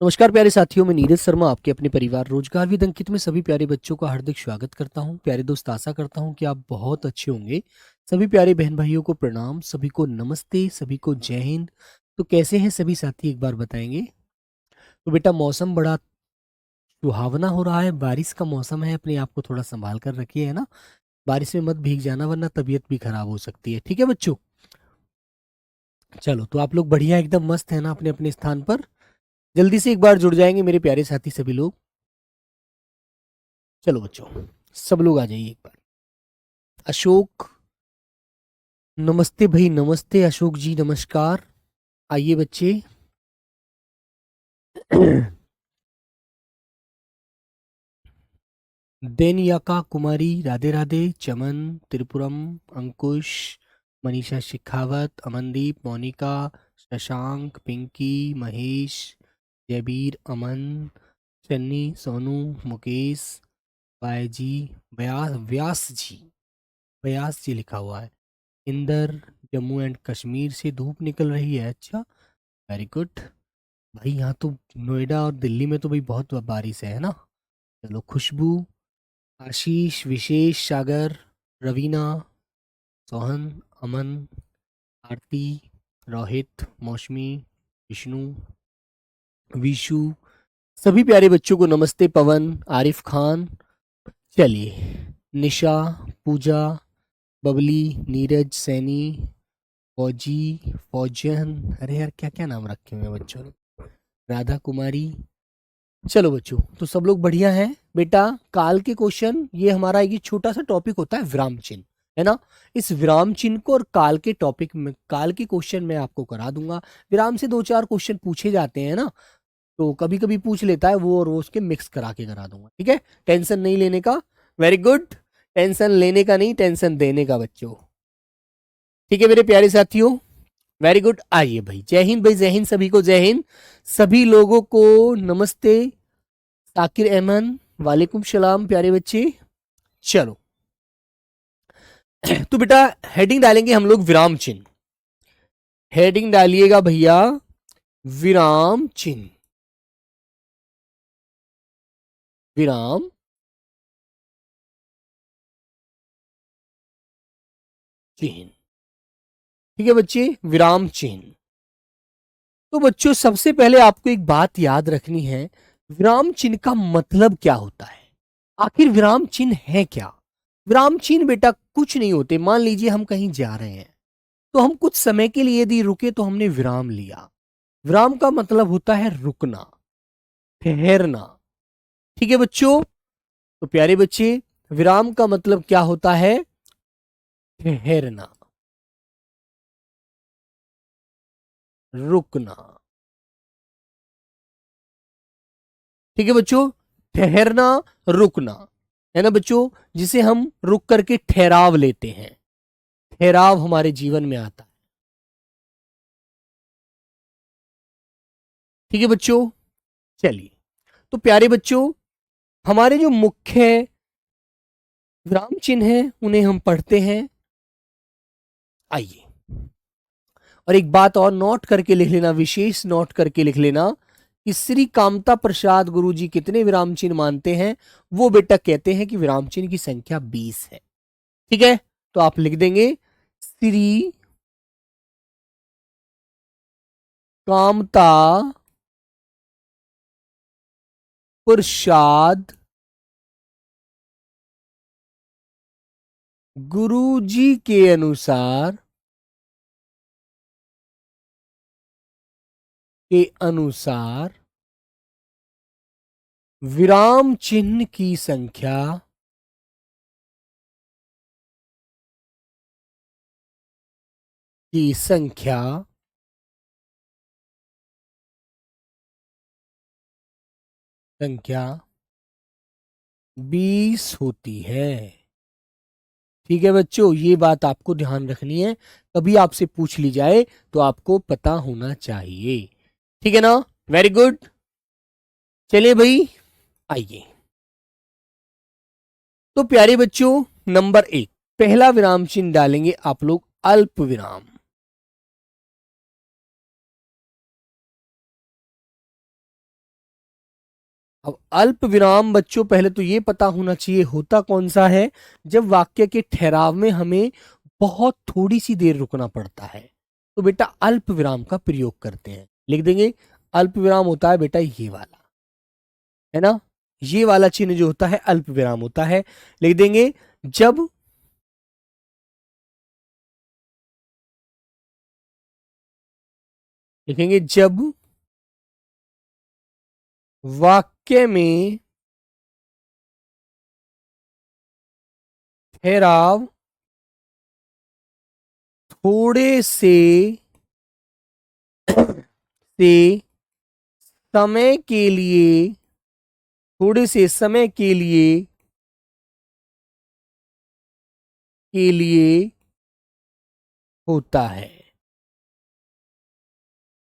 नमस्कार प्यारे साथियों, मैं नीरज शर्मा आपके अपने परिवार रोजगार विद अंकित में सभी प्यारे बच्चों का हार्दिक स्वागत करता हूं। प्यारे दोस्त, आशा करता हूं कि आप बहुत अच्छे होंगे। सभी प्यारे बहन भाइयों को प्रणाम, सभी को नमस्ते, सभी को जय हिंद। तो कैसे हैं सभी साथी, एक बार बताएंगे। तो बेटा, मौसम बड़ा सुहावना हो रहा है, बारिश का मौसम है, अपने आप को थोड़ा संभाल कर रखिए, है ना। बारिश में मत भीग जाना वरना तबीयत भी खराब हो सकती है। ठीक है बच्चों। चलो, तो आप लोग बढ़िया एकदम मस्त है ना अपने अपने स्थान पर। जल्दी से एक बार जुड़ जाएंगे मेरे प्यारे साथी सभी लोग। चलो बच्चों, सब लोग आ जाइए एक बार। अशोक, नमस्ते भाई, नमस्ते अशोक जी, नमस्कार। आइए बच्चे। देनयाका कुमारी, राधे राधे। चमन, त्रिपुरम, अंकुश, मनीषा शेखावत, अमनदीप, मोनिका, शशांक, पिंकी, महेश, जयबीर, अमन, चन्नी, सोनू, मुकेश, बायजी, व्यास, व्यास जी, व्यास जी लिखा हुआ है। इंदर, जम्मू एंड कश्मीर से धूप निकल रही है, अच्छा, वेरी गुड। भाई यहाँ तो नोएडा और दिल्ली में तो भाई बहुत बारिश है ना। चलो, खुशबू, आशीष, विशेष, सागर, रवीना, सोहन, अमन, आरती, रोहित, मौसमी, विष्णु, विशु, सभी प्यारे बच्चों को नमस्ते। पवन, आरिफ खान, चलिए, निशा, पूजा, बबली, नीरज, सैनी, फौजी, फौजन, अरे यार क्या क्या नाम रखे हुए हैं बच्चों ने, राधा कुमारी। चलो बच्चों, तो सब लोग बढ़िया हैं। बेटा, काल के क्वेश्चन, ये हमारा एक छोटा सा टॉपिक होता है विराम चिन्ह, है ना। इस विराम चिन्ह को और काल के टॉपिक में काल के क्वेश्चन मैं आपको करा दूंगा। विराम से दो चार क्वेश्चन पूछे जाते हैं ना, तो कभी कभी पूछ लेता है वो, और वो उसके मिक्स करा के करा दूंगा, ठीक है। टेंशन नहीं लेने का। Very good. टेंशन लेने का नहीं, टेंशन देने का बच्चों। ठीक है मेरे प्यारे साथियों, वेरी गुड। आइए भाई, जय हिंद भाई, जय हिंद, सभी को जय हिंद। सभी लोगों को नमस्ते। ताकिर अहमद, वालेकुम सलाम प्यारे बच्चे। चलो, तो बेटा हेडिंग डालेंगे हम लोग विराम चिन्ह। हेडिंग डालिएगा भैया, विराम चिन्ह, विराम चिन्ह। ठीक है बच्चे, विराम चिन्ह। तो बच्चों, सबसे पहले आपको एक बात याद रखनी है, विराम चिन्ह का मतलब क्या होता है। आखिर विराम चिन्ह है क्या। विराम चिन्ह बेटा कुछ नहीं होते। मान लीजिए हम कहीं जा रहे हैं, तो हम कुछ समय के लिए यदि रुके तो हमने विराम लिया। विराम का मतलब होता है रुकना, ठहरना। ठीक है बच्चों। तो प्यारे बच्चे, विराम का मतलब क्या होता है, ठहरना, रुकना। ठीक है बच्चों, ठहरना, रुकना, है ना बच्चों, जिसे हम रुक करके ठहराव लेते हैं। ठहराव हमारे जीवन में आता है। ठीक है बच्चों। चलिए, तो प्यारे बच्चों, हमारे जो मुख्य विराम चिन्ह हैं उन्हें हम पढ़ते हैं। आइए, और एक बात और नोट करके लिख लेना, विशेष नोट करके लिख लेना कि श्री कामता प्रसाद गुरु जी कितने विराम चिन्ह मानते हैं। वो बेटा कहते हैं कि विराम चिन्ह की संख्या 20 है। ठीक है, तो आप लिख देंगे, श्री कामता प्रसाद गुरु जी के अनुसार, के अनुसार विराम चिन्ह की संख्या, की संख्या संख्या 20 होती है। ठीक है बच्चों, ये बात आपको ध्यान रखनी है, कभी आपसे पूछ ली जाए तो आपको पता होना चाहिए। ठीक है ना, वेरी गुड। चलिए भाई, आइए। तो प्यारे बच्चों, नंबर 1, पहला विराम चिन्ह डालेंगे आप लोग अल्प विराम। अब अल्प विराम बच्चों पहले तो ये पता होना चाहिए होता कौन सा है, जब वाक्य के ठहराव में हमें बहुत थोड़ी सी देर रुकना पड़ता है, तो बेटा अल्प विराम का प्रयोग करते हैं। लिख देंगे अल्प विराम होता है बेटा ये वाला, है ना, ये वाला चिन्ह जो होता है अल्प विराम होता है। लिख देंगे जब लिखेंगे जब वाक्य में ठहराव थोड़े से समय के लिए थोड़े से समय के लिए होता है।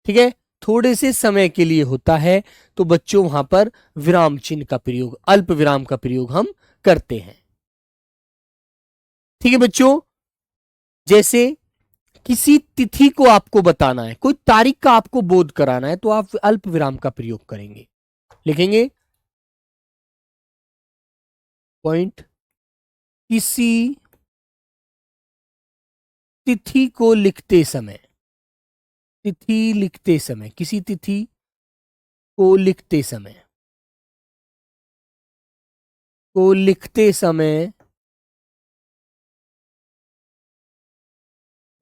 ठीक है, थोड़े से समय के लिए होता है, तो बच्चों वहां पर विराम चिन्ह का प्रयोग, अल्प विराम का प्रयोग हम करते हैं। ठीक है बच्चों, जैसे किसी तिथि को आपको बताना है, कोई तारीख का आपको बोध कराना है, तो आप अल्प विराम का प्रयोग करेंगे। लिखेंगे पॉइंट, किसी तिथि को लिखते समय, तिथि लिखते समय, किसी तिथि को लिखते समय, को लिखते समय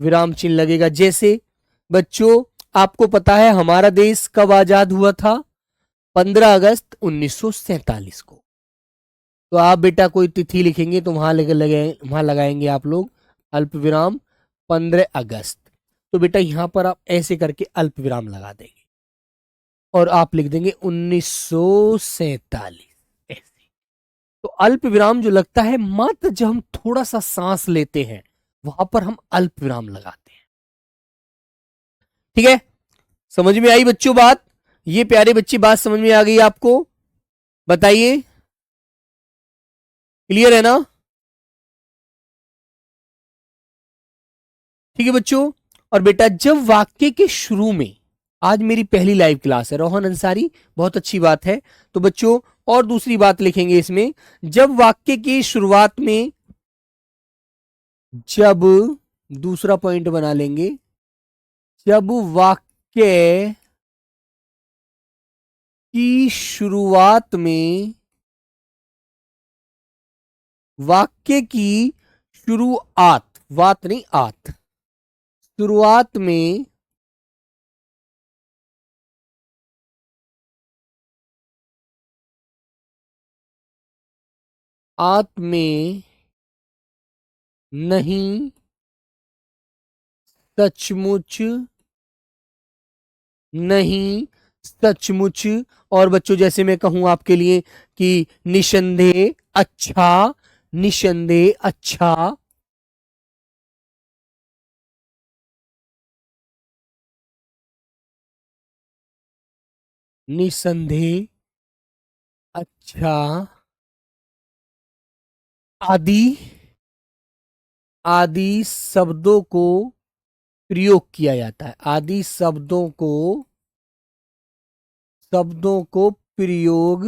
विराम चिन्ह लगेगा। जैसे बच्चों आपको पता है हमारा देश कब आजाद हुआ था, 15 अगस्त 1947 को। तो आप बेटा कोई तिथि लिखेंगे तो वहां लगाएंगे आप लोग अल्प विराम 15 अगस्त। तो बेटा यहां पर आप ऐसे करके अल्प विराम लगा देंगे और आप लिख देंगे 1947 ऐसे। तो अल्प विराम जो लगता है मात्र जब हम थोड़ा सा सांस लेते हैं, वहां पर हम अल्प विराम लगाते हैं। ठीक है, समझ में आई बच्चों बात? ये प्यारे बच्चे बात समझ में आ गई आपको? बताइए, क्लियर है ना? ठीक है बच्चों, और बेटा जब वाक्य के शुरू में, आज मेरी पहली लाइव क्लास है रोहन अंसारी, बहुत अच्छी बात है। तो बच्चों और दूसरी बात लिखेंगे इसमें, जब वाक्य की शुरुआत में, जब, दूसरा पॉइंट बना लेंगे, जब वाक्य की शुरुआत में, वाक्य की शुरुआत, वात नहीं आत, शुरुआत में आत में नहीं, सचमुच नहीं, सचमुच। और बच्चों जैसे मैं कहूं आपके लिए कि निसंदेह अच्छा, निसंदेह अच्छा, निसंदेह अच्छा आदि, आदि शब्दों को प्रयोग किया जाता है, आदि शब्दों को प्रयोग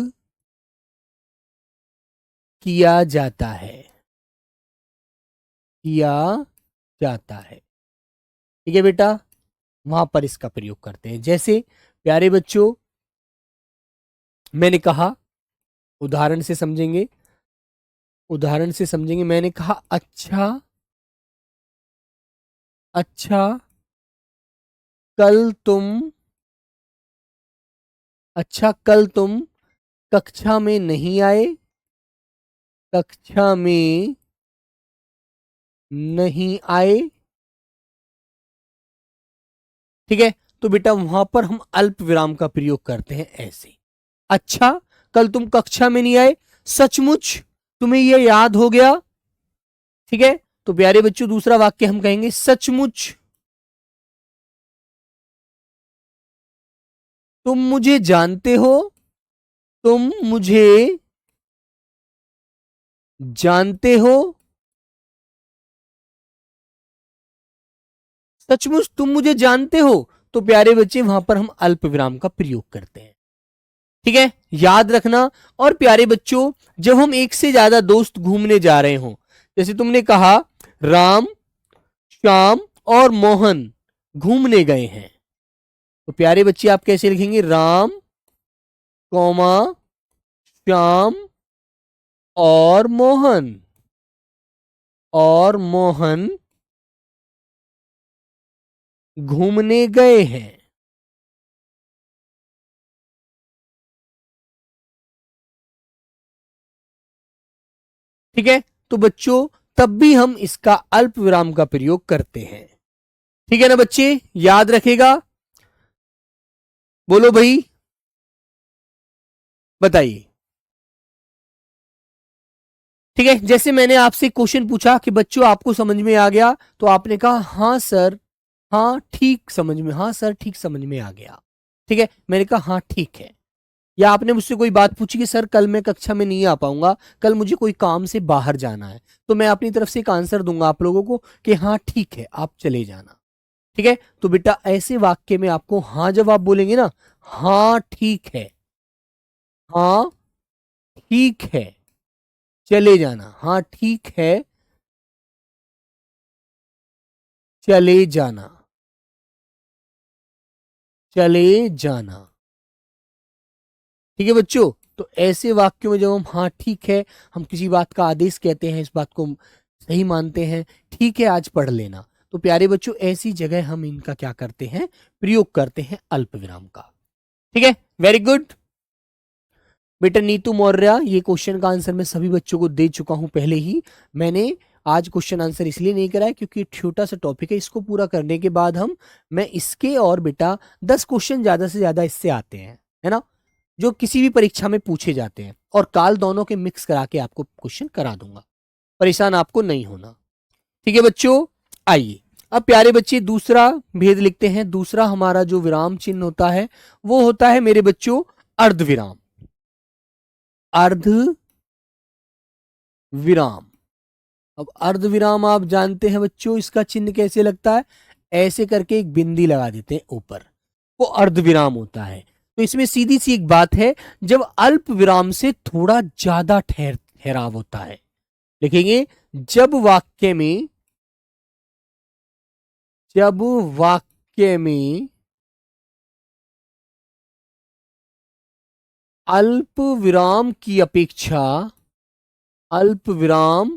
किया जाता है, किया जाता है। ठीक है बेटा, वहां पर इसका प्रयोग करते हैं। जैसे प्यारे बच्चों मैंने कहा, उदाहरण से समझेंगे, उदाहरण से समझेंगे, मैंने कहा अच्छा, अच्छा कल तुम, अच्छा कल तुम कक्षा में नहीं आए, कक्षा में नहीं आए। ठीक है, तो बेटा वहां पर हम अल्प विराम का प्रयोग करते हैं ऐसे, अच्छा कल तुम कक्षा में नहीं आए, सचमुच तुम्हें यह याद हो गया। ठीक है, तो प्यारे बच्चों दूसरा वाक्य हम कहेंगे, सचमुच तुम मुझे जानते हो, तुम मुझे जानते हो, सचमुच तुम मुझे जानते हो। तो प्यारे बच्चे वहां पर हम अल्प विराम का प्रयोग करते हैं। ठीक है, याद रखना। और प्यारे बच्चों, जब हम एक से ज्यादा दोस्त घूमने जा रहे हो, जैसे तुमने कहा राम, श्याम और मोहन घूमने गए हैं, तो प्यारे बच्चे आप कैसे लिखेंगे? राम कौमा श्याम और मोहन, और मोहन घूमने गए हैं। ठीक है, तो बच्चों तब भी हम इसका अल्प विराम का प्रयोग करते हैं। ठीक है ना बच्चे, याद रखेगा। बोलो भाई, बताइए। ठीक है, जैसे मैंने आपसे क्वेश्चन पूछा कि बच्चों आपको समझ में आ गया, तो आपने कहा हाँ सर, हाँ ठीक समझ में, हाँ सर ठीक समझ में आ गया। ठीक है, मैंने कहा हाँ ठीक है। या आपने मुझसे कोई बात पूछी कि सर कल मैं कक्षा में नहीं आ पाऊंगा, कल मुझे कोई काम से बाहर जाना है, तो मैं अपनी तरफ से एक आंसर दूंगा आप लोगों को कि हाँ ठीक है आप चले जाना। ठीक है, तो बेटा ऐसे वाक्य में आपको हाँ जवाब बोलेंगे ना, हाँ ठीक है, हाँ ठीक है, चले जाना, हाँ ठीक है, चले जाना, चले जाना। ठीक है बच्चों, तो ऐसे वाक्यों में जब हम हाँ ठीक है, हम किसी बात का आदेश कहते हैं, इस बात को हम सही मानते हैं, ठीक है आज पढ़ लेना, तो प्यारे बच्चों ऐसी जगह हम इनका क्या करते हैं? प्रयोग करते हैं अल्प विराम का। ठीक है, वेरी गुड। बेटा नीतू मौर्य, ये क्वेश्चन का आंसर मैं सभी बच्चों को दे चुका हूं पहले ही। मैंने आज क्वेश्चन आंसर इसलिए नहीं कराया क्योंकि छोटा सा टॉपिक है, इसको पूरा करने के बाद मैं इसके और बेटा 10 क्वेश्चन ज्यादा से ज्यादा इससे आते हैं, है ना, जो किसी भी परीक्षा में पूछे जाते हैं, और काल दोनों के मिक्स करा के आपको क्वेश्चन करा दूंगा, परेशान आपको नहीं होना। ठीक है बच्चों, आइए अब प्यारे बच्चे दूसरा भेद लिखते हैं। दूसरा हमारा जो विराम चिन्ह होता है वो होता है मेरे बच्चों अर्ध विराम। अर्ध विराम। अब अर्ध विराम आप जानते हैं बच्चों, इसका चिन्ह कैसे लगता है? ऐसे करके एक बिंदी लगा देते हैं ऊपर, वो अर्ध विराम होता है। तो इसमें सीधी सी एक बात है, जब अल्प विराम से थोड़ा ज्यादा ठहराव होता है, लिखेंगे जब वाक्य में, जब वाक्य में अल्प विराम की अपेक्षा, अल्प विराम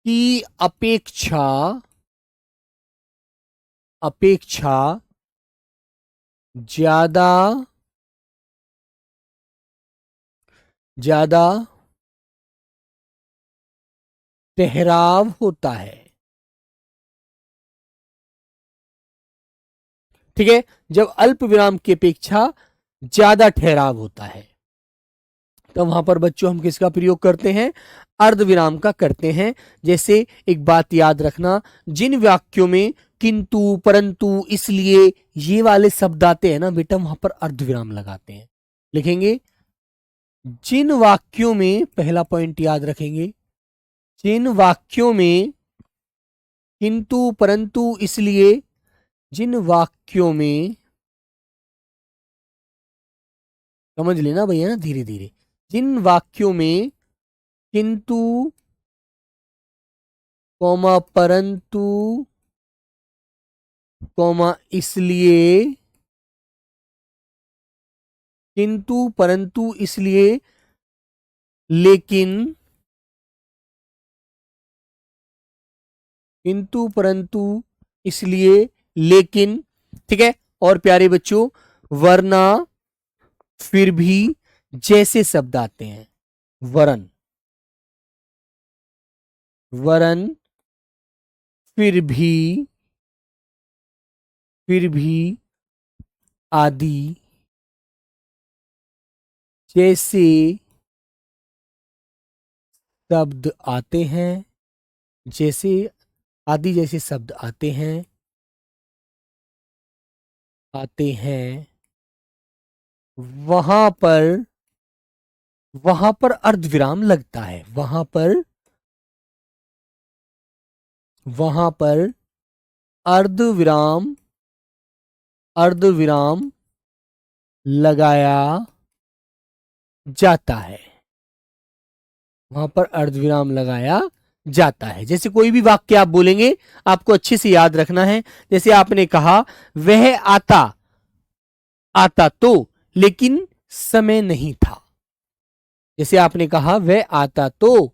की अपेक्षा, अपेक्षा ज्यादा, ज्यादा ठहराव होता है। ठीक है, जब अल्प विराम की अपेक्षा ज्यादा ठहराव होता है, तो वहां पर बच्चों हम किसका प्रयोग करते हैं? अर्ध विराम का करते हैं। जैसे एक बात याद रखना, जिन वाक्यों में किंतु, परंतु, इसलिए, ये वाले शब्द आते हैं ना बेटा, वहां पर अर्ध विराम लगाते हैं। लिखेंगे जिन वाक्यों में, पहला पॉइंट याद रखेंगे, जिन वाक्यों में किंतु, परंतु, इसलिए, जिन वाक्यों में, समझ लेना भैया ना धीरे धीरे, जिन वाक्यों में किंतु, कौमा, परंतु, कौमा, इसलिए, किंतु, परंतु, इसलिए, लेकिन, किंतु, परंतु, इसलिए, लेकिन, ठीक है, और प्यारे बच्चों वरना, फिर भी, जैसे शब्द आते हैं, वरन, वरन, फिर भी, फिर भी, आदि जैसे शब्द आते हैं, जैसे, आदि जैसे शब्द आते हैं, आते हैं, वहां पर, वहां पर अर्धविराम लगता है, वहां पर, वहां पर अर्धविराम, अर्धविराम लगाया जाता है, वहां पर अर्धविराम लगाया जाता है। जैसे कोई भी वाक्य आप बोलेंगे आपको अच्छे से याद रखना है। जैसे आपने कहा वह आता, आता तो लेकिन समय नहीं था। जैसे आपने कहा वह आता तो,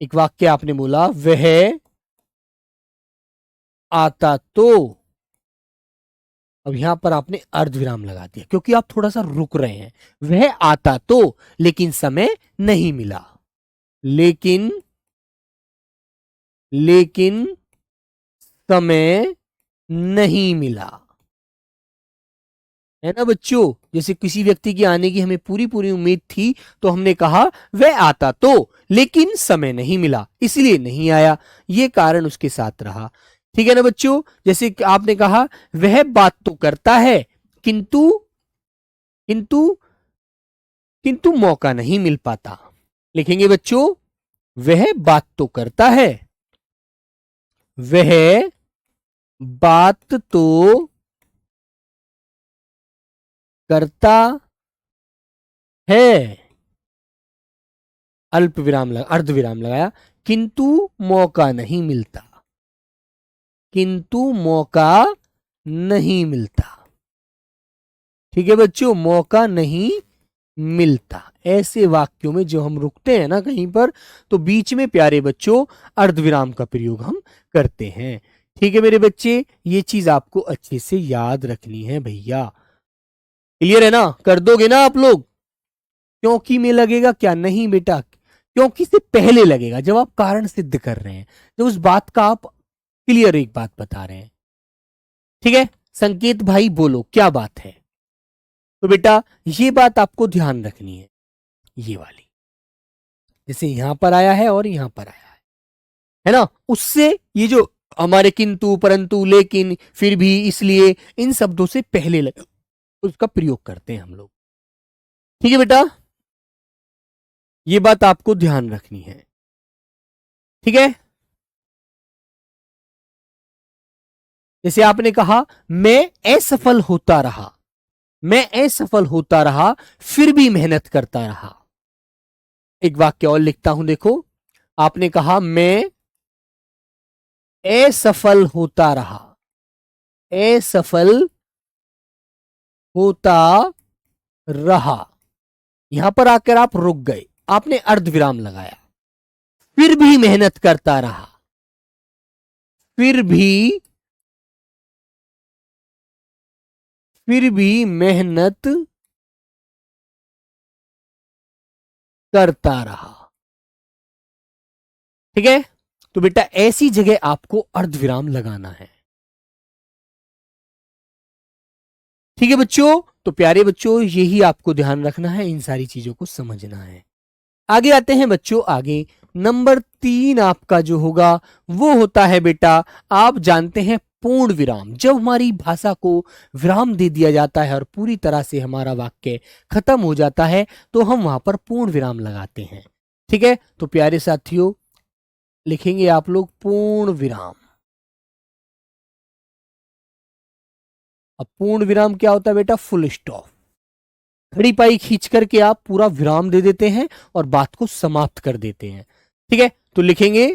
एक वाक्य आपने बोला वह आता तो, अब यहां पर आपने अर्धविराम लगा दिया क्योंकि आप थोड़ा सा रुक रहे हैं। वह आता तो लेकिन समय नहीं मिला, लेकिन लेकिन समय नहीं मिला, है ना बच्चों। जैसे किसी व्यक्ति के आने की हमें पूरी पूरी उम्मीद थी तो हमने कहा वह आता तो लेकिन समय नहीं मिला, इसलिए नहीं आया, ये कारण उसके साथ रहा। ठीक है ना बच्चों। जैसे कि आपने कहा वह बात तो करता है किंतु किंतु किंतु मौका नहीं मिल पाता। लिखेंगे बच्चों वह बात तो करता है, वह बात तो करता है, अल्प विराम लगा, अर्ध विराम लगाया, किंतु मौका नहीं मिलता, किंतु मौका नहीं मिलता। ठीक है बच्चों, मौका नहीं मिलता। ऐसे वाक्यों में जो हम रुकते हैं ना कहीं पर, तो बीच में प्यारे बच्चों अर्धविराम का प्रयोग हम करते हैं। ठीक है मेरे बच्चे, ये चीज आपको अच्छे से याद रखनी है भैया। क्लियर है ना, कर दोगे ना आप लोग। क्योंकि में लगेगा क्या, नहीं बेटा, क्योंकि से पहले लगेगा जब आप कारण सिद्ध कर रहे हैं, जब उस बात का आप क्लियर एक बात बता रहे हैं। ठीक है, संकेत भाई बोलो क्या बात है। तो बेटा ये बात आपको ध्यान रखनी है, ये वाली, जैसे यहां पर आया है और यहां पर आया है ना, उससे ये जो हमारे किंतु परंतु लेकिन फिर भी इसलिए इन शब्दों से पहले लगे उसका प्रयोग करते हैं हम लोग। ठीक है बेटा, ये बात आपको ध्यान रखनी है। ठीक है, जैसे आपने कहा मैं असफल होता रहा, मैं असफल होता रहा फिर भी मेहनत करता रहा। एक वाक्य और लिखता हूं देखो, आपने कहा मैं असफल होता रहा, असफल होता रहा, यहां पर आकर आप रुक गए, आपने अर्धविराम लगाया, फिर भी मेहनत करता रहा, फिर भी मेहनत करता रहा। ठीक है, तो बेटा ऐसी जगह आपको अर्धविराम लगाना है। ठीक है बच्चों, तो प्यारे बच्चों यही आपको ध्यान रखना है, इन सारी चीजों को समझना है। आगे आते हैं बच्चों, आगे नंबर 3 आपका जो होगा वो होता है बेटा, आप जानते हैं पूर्ण विराम। जब हमारी भाषा को विराम दे दिया जाता है और पूरी तरह से हमारा वाक्य खत्म हो जाता है तो हम वहां पर पूर्ण विराम लगाते हैं। ठीक है, तो प्यारे साथियों लिखेंगे आप लोग पूर्ण विराम। अब पूर्ण विराम क्या होता है बेटा, फुल स्टॉप। खड़ी पाई खींच करके आप पूरा विराम दे देते हैं और बात को समाप्त कर देते हैं। ठीक है, तो लिखेंगे,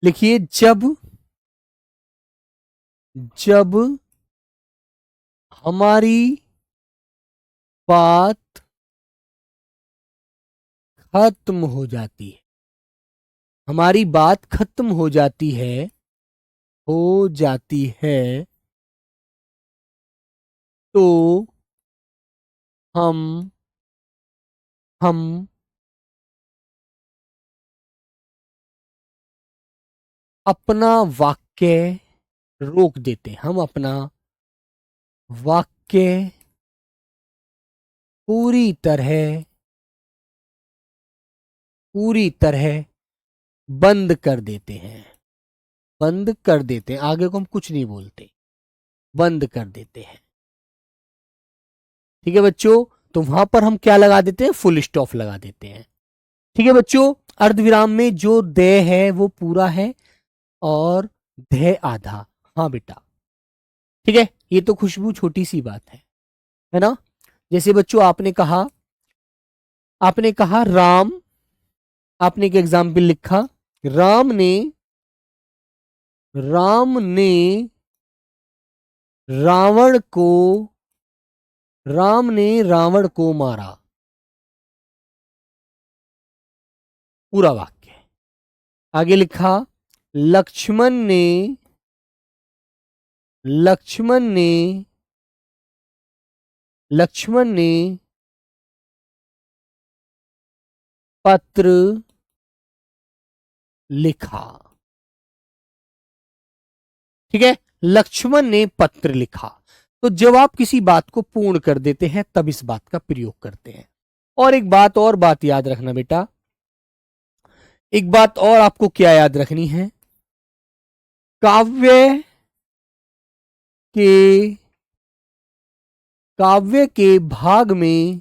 लिखिए जब जब हमारी बात खत्म हो जाती है, हमारी बात खत्म हो जाती है, हो जाती है, तो हम हम अपना वाक्य रोक देते हैं, हम अपना वाक्य पूरी तरह बंद कर देते हैं, बंद कर देते हैं, आगे को हम कुछ नहीं बोलते, बंद कर देते हैं। ठीक है बच्चों, तो वहां पर हम क्या लगा देते हैं, फुल स्टॉप लगा देते हैं। ठीक है बच्चों, अर्धविराम में जो दे है वो पूरा है और धे आधा। हाँ बेटा, ठीक है, ये तो खुशबू छोटी सी बात है ना। जैसे बच्चों आपने कहा राम, आपने एक एग्जाम्पल लिखा, राम ने राम ने रावण को मारा, पूरा वाक्य। आगे लिखा लक्ष्मण ने पत्र लिखा। ठीक है, लक्ष्मण ने पत्र लिखा। तो जब आप किसी बात को पूर्ण कर देते हैं तब इस बात का प्रयोग करते हैं। और एक बात याद रखना बेटा, एक बात और आपको क्या याद रखनी है, काव्य के भाग में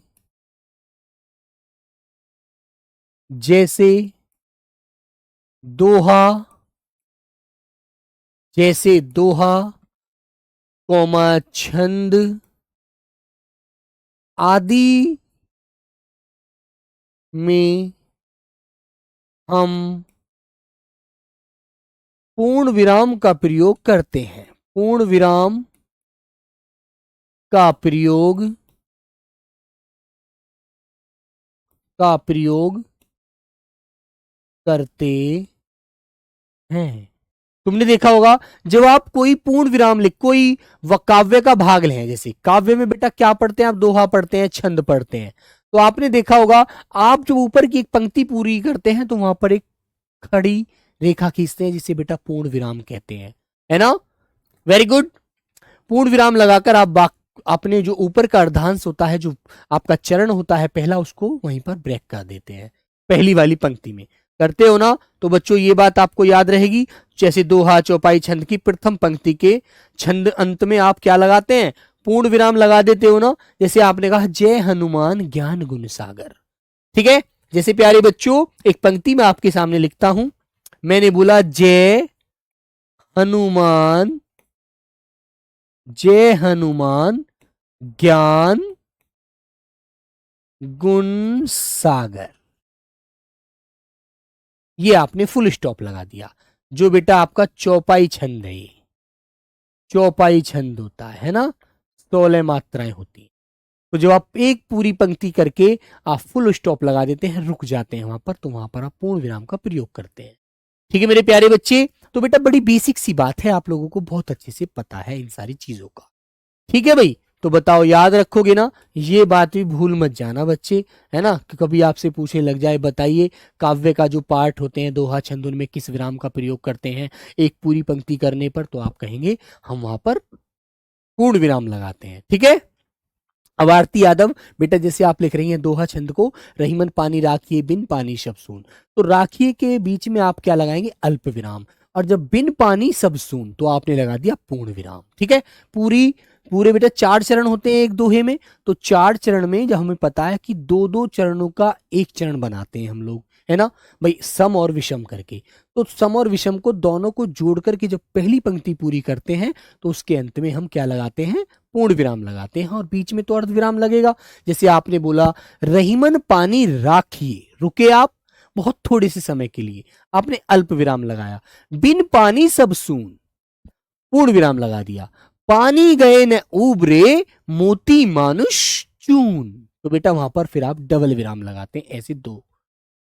जैसे दोहा, कौमा छंद आदि में हम पूर्ण विराम का प्रयोग करते हैं। पूर्ण विराम का प्रयोग करते हैं। तुमने देखा होगा जब आप कोई पूर्ण विराम कोई काव्य का भाग लें, जैसे काव्य में बेटा क्या पढ़ते हैं आप, दोहा पढ़ते हैं, छंद पढ़ते हैं। तो आपने देखा होगा आप जब ऊपर की एक पंक्ति पूरी करते हैं तो वहां पर एक खड़ी रेखा खींचते हैं जिसे बेटा पूर्ण विराम कहते हैं, है ना। Very good. पूर्ण विराम लगाकर आप अपने जो ऊपर का अर्धांश होता है, जो आपका चरण होता है पहला, उसको वहीं पर ब्रेक कर देते हैं। पहली वाली पंक्ति में करते हो ना, तो बच्चों ये बात आपको याद रहेगी। जैसे दोहा चौपाई छंद की प्रथम पंक्ति के छंद अंत में आप क्या लगाते हैं, पूर्ण विराम लगा देते हो ना। जैसे आपने कहा जय हनुमान ज्ञान गुण सागर। ठीक है, जैसे प्यारे बच्चों एक पंक्ति में आपके सामने लिखता हूं, मैंने बोला जय हनुमान ज्ञान गुण सागर, ये आपने फुल स्टॉप लगा दिया। जो बेटा आपका चौपाई छंद है, चौपाई छंद होता है ना, 16 मात्राएं होती हैं। तो जब आप एक पूरी पंक्ति करके आप फुल स्टॉप लगा देते हैं, रुक जाते हैं वहां पर, तो वहां पर आप पूर्ण विराम का प्रयोग करते हैं। ठीक है मेरे प्यारे बच्चे, तो बेटा बड़ी बेसिक सी बात है, आप लोगों को बहुत अच्छे से पता है इन सारी चीजों का। ठीक है भाई, तो बताओ याद रखोगे ना, ये बात भी भूल मत जाना बच्चे, है ना, कि कभी आपसे पूछने लग जाए बताइए काव्य का जो पार्ट होते हैं दोहा छंद, उनमें किस विराम का प्रयोग करते हैं एक पूरी पंक्ति करने पर, तो आप कहेंगे हम वहां पर पूर्ण विराम लगाते हैं। ठीक है। अब आरती यादव बेटा जैसे आप लिख रही हैं दोहा छंद को, रहीमन पानी राखिए बिन पानी सब सून, तो राखिए के बीच में आप क्या लगाएंगे, अल्प विराम। और जब बिन पानी सब सून तो आपने लगा दिया पूर्ण विराम। ठीक है, पूरे बेटा 4 चरण होते हैं एक दोहे में, तो 4 चरण में जब हमें पता है कि 2-2 चरणों का एक चरण बनाते हैं हम लोग, है ना भाई, सम और विषम करके। तो सम और विषम को दोनों को जोड़ करके जब पहली पंक्ति पूरी करते हैं तो उसके अंत में हम क्या लगाते हैं, पूर्ण विराम लगाते हैं, और बीच में तो अर्ध विराम लगेगा। जैसे आपने बोला रहीमन पानी राखिए, रुके आप बहुत थोड़े से समय के लिए, आपने अल्प विराम लगाया। बिन पानी सब सून, पूर्ण विराम लगा दिया। पानी गए न उबरे मोती मानुष चून, तो बेटा वहां पर फिर आप डबल विराम लगाते हैं, ऐसे 2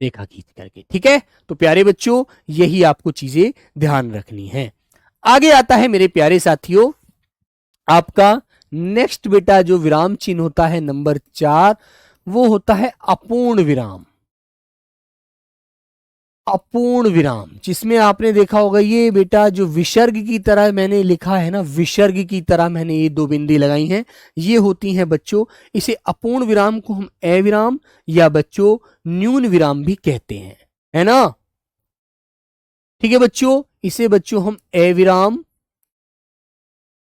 रेखा खींच करके। ठीक है, तो प्यारे बच्चों यही आपको चीजें ध्यान रखनी है। आगे आता है मेरे प्यारे साथियों आपका नेक्स्ट बेटा जो विराम चिन्ह होता है नंबर 4, वो होता है अपूर्ण विराम। अपूर्ण विराम, जिसमें आपने देखा होगा ये बेटा जो विसर्ग की तरह मैंने लिखा है ना, विसर्ग की तरह मैंने ये 2 बिंदी लगाई हैं, ये होती हैं बच्चों, इसे अपूर्ण विराम को हम अविराम या बच्चों न्यून विराम भी कहते हैं, है ना। ठीक है बच्चों, इसे बच्चों हम अविराम,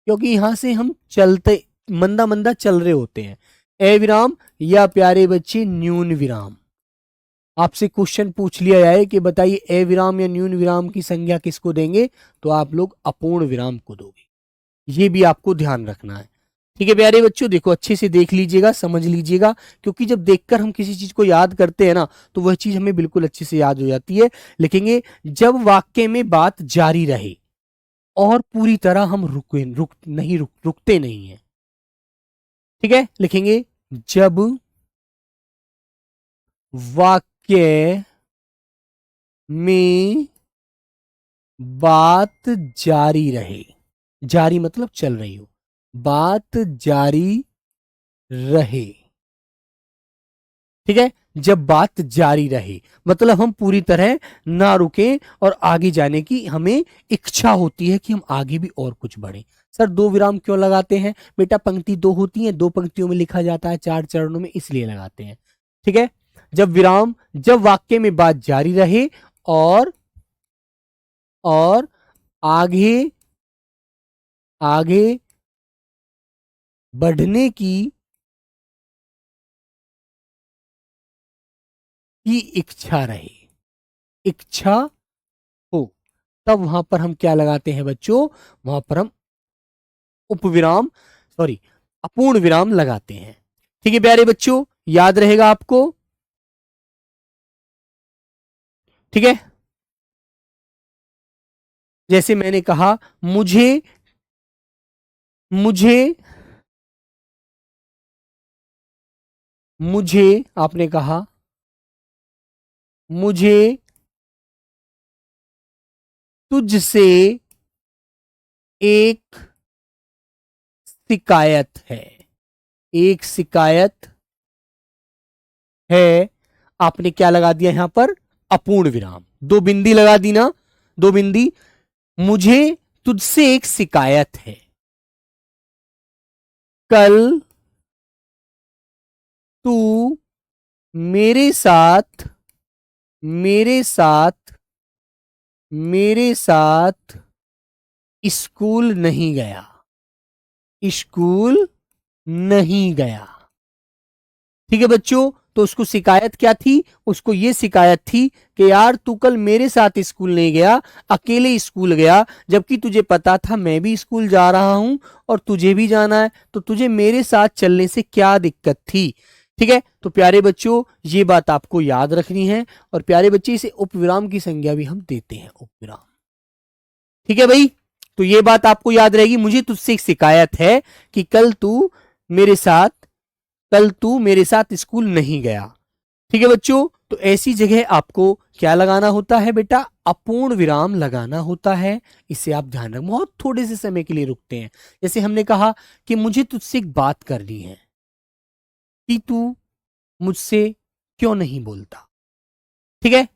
क्योंकि यहां से हम चलते मंदा मंदा चल रहे होते हैं, अविराम या प्यारे बच्चे न्यून विराम। आपसे क्वेश्चन पूछ लिया जाए कि बताइए अविराम या न्यून विराम की संज्ञा किसको देंगे, तो आप लोग अपूर्ण विराम को दोगे, ये भी आपको ध्यान रखना है। ठीक है प्यारे बच्चों, देखो अच्छे से देख लीजिएगा, समझ लीजिएगा, क्योंकि जब देखकर हम किसी चीज को याद करते हैं ना तो वह चीज हमें बिल्कुल अच्छे से याद हो जाती है। लिखेंगे जब वाक्य में बात जारी रहे और पूरी तरह हम रुकते नहीं है। ठीक है, लिखेंगे जब वाक्य में बात जारी रहे, जारी मतलब चल रही हो, बात जारी रहे। ठीक है, जब बात जारी रहे मतलब हम पूरी तरह ना रुके और आगे जाने की हमें इच्छा होती है कि हम आगे भी और कुछ बढ़े। सर दो विराम क्यों लगाते हैं? बेटा पंक्ति दो होती है, दो पंक्तियों में लिखा जाता है, चार चरणों में, इसलिए लगाते हैं। ठीक है, जब वाक्य में बात जारी रहे और आगे आगे बढ़ने की इच्छा रहे, इच्छा हो, तब वहां पर हम क्या लगाते हैं बच्चों? वहां पर हम उपविराम सॉरी अपूर्ण विराम लगाते हैं। ठीक है प्यारे बच्चों, याद रहेगा आपको। ठीक है, जैसे मैंने कहा मुझे मुझे मुझे आपने कहा मुझे तुझसे एक शिकायत है, एक शिकायत है। आपने क्या लगा दिया यहां पर? अपूर्ण विराम, दो बिंदी लगा दी ना, दो बिंदी। मुझे तुझसे एक शिकायत है, कल तू मेरे साथ मेरे साथ मेरे साथ स्कूल नहीं गया, स्कूल नहीं गया। ठीक है बच्चों, तो उसको शिकायत क्या थी? उसको ये शिकायत थी कि यार तू कल मेरे साथ स्कूल नहीं गया, अकेले स्कूल गया, जबकि तुझे पता था मैं भी स्कूल जा रहा हूं और तुझे भी जाना है, तो तुझे मेरे साथ चलने से क्या दिक्कत थी? ठीक है, तो प्यारे बच्चों ये बात आपको याद रखनी है। और प्यारे बच्चे इसे उपविराम की संज्ञा भी हम देते हैं, उपविराम। ठीक है भाई, तो ये बात आपको याद रहेगी। मुझे तुझसे एक शिकायत है कि मेरे साथ कल तू मेरे साथ स्कूल नहीं गया। ठीक है बच्चों, तो ऐसी जगह आपको क्या लगाना होता है बेटा? अपूर्ण विराम लगाना होता है। इसे आप ध्यान रखें, बहुत थोड़े से समय के लिए रुकते हैं। जैसे हमने कहा कि मुझे तुझसे एक बात करनी है कि तू मुझसे क्यों नहीं बोलता। ठीक है,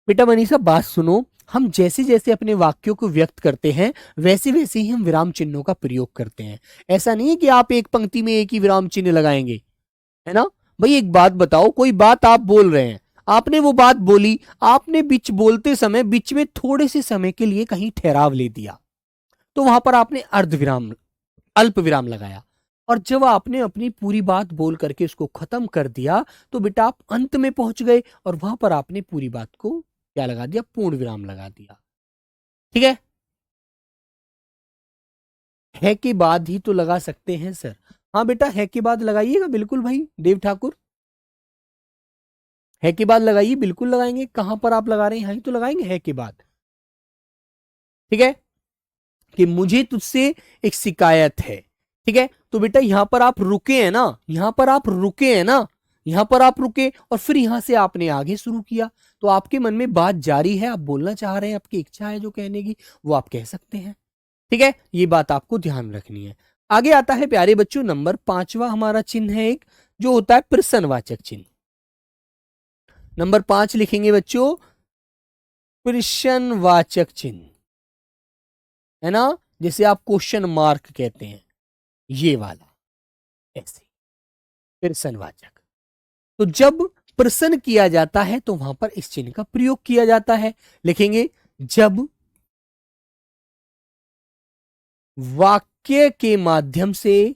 बेटा मनीषा बात सुनो, हम जैसे जैसे अपने वाक्यों को व्यक्त करते हैं वैसे वैसे ही हम विराम चिन्हों का प्रयोग करते हैं। ऐसा नहीं है कि आप एक पंक्ति में एक ही विराम चिन्ह लगाएंगे, है ना। भाई एक बात बताओ, कोई बात आप बोल रहे हैं, आपने वो बात बोली, आपने बीच बोलते समय बीच में थोड़े से समय के लिए कहीं ठहराव ले दिया, तो वहां पर आपने अर्ध विराम, अल्प विराम लगाया। और जब आपने अपनी पूरी बात बोल करके उसको खत्म कर दिया तो बेटा आप अंत में पहुंच गए और वहां पर आपने पूरी बात को क्या लगा दिया? पूर्ण विराम लगा दिया। ठीक है के बाद ही तो लगा सकते हैं सर। हाँ बेटा, है के बाद लगाइएगा, बिल्कुल भाई देव ठाकुर, है के बाद लगाइए, बिल्कुल लगाएंगे। कहां पर आप लगा रहे हैं? यहीं तो लगाएंगे है के बाद। ठीक है, कि मुझे तुझसे एक शिकायत है। ठीक है, तो बेटा यहां पर आप रुके हैं ना, यहां पर आप रुके हैं ना, यहां पर आप रुके और फिर यहां से आपने आगे शुरू किया, तो आपके मन में बात जारी है, आप बोलना चाह रहे हैं, आपकी इच्छा है जो कहने की, वो आप कह सकते हैं। ठीक है, ये बात आपको ध्यान रखनी है। आगे आता है प्यारे बच्चों नंबर पांचवा हमारा चिन्ह है एक, जो होता है प्रश्नवाचक चिन्ह। नंबर 5 लिखेंगे बच्चों प्रश्नवाचक चिन्ह, है ना, जैसे आप क्वेश्चन मार्क कहते हैं, ये वाला, ऐसे प्रश्नवाचक। तो जब प्रश्न किया जाता है तो वहां पर इस चिन्ह का प्रयोग किया जाता है। लिखेंगे जब वाक्य के माध्यम से,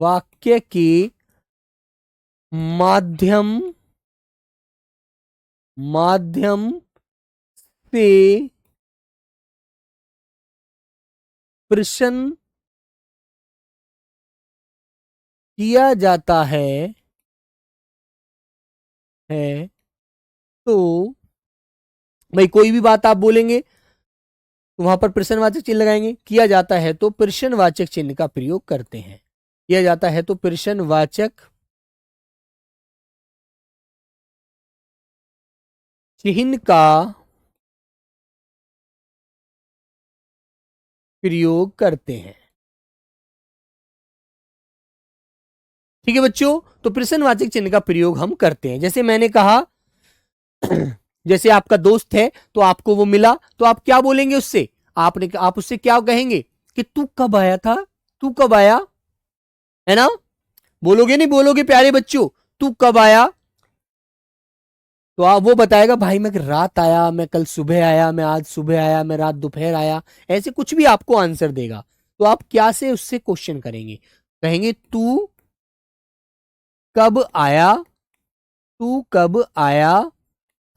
वाक्य के माध्यम माध्यम से प्रश्न किया जाता है तो भाई कोई भी बात आप बोलेंगे तो वहां पर प्रश्नवाचक चिन्ह लगाएंगे। किया जाता है तो प्रश्नवाचक चिन्ह का प्रयोग करते हैं। किया जाता है तो प्रश्नवाचक चिन्ह का प्रयोग करते हैं। ठीक है बच्चों, तो प्रश्नवाचक चिन्ह का प्रयोग हम करते हैं। जैसे मैंने कहा जैसे आपका दोस्त है तो आपको वो मिला तो आप क्या बोलेंगे उससे, आप उससे क्या कहेंगे कि तू कब आया था, तू कब आया, है ना, बोलोगे नहीं बोलोगे प्यारे बच्चों, तू कब आया, तो आप वो बताएगा भाई मैं रात आया, मैं कल सुबह आया, मैं आज सुबह आया, मैं रात दोपहर आया, ऐसे कुछ भी आपको आंसर देगा। तो आप क्या से उससे क्वेश्चन करेंगे, कहेंगे तू कब आया, तू कब आया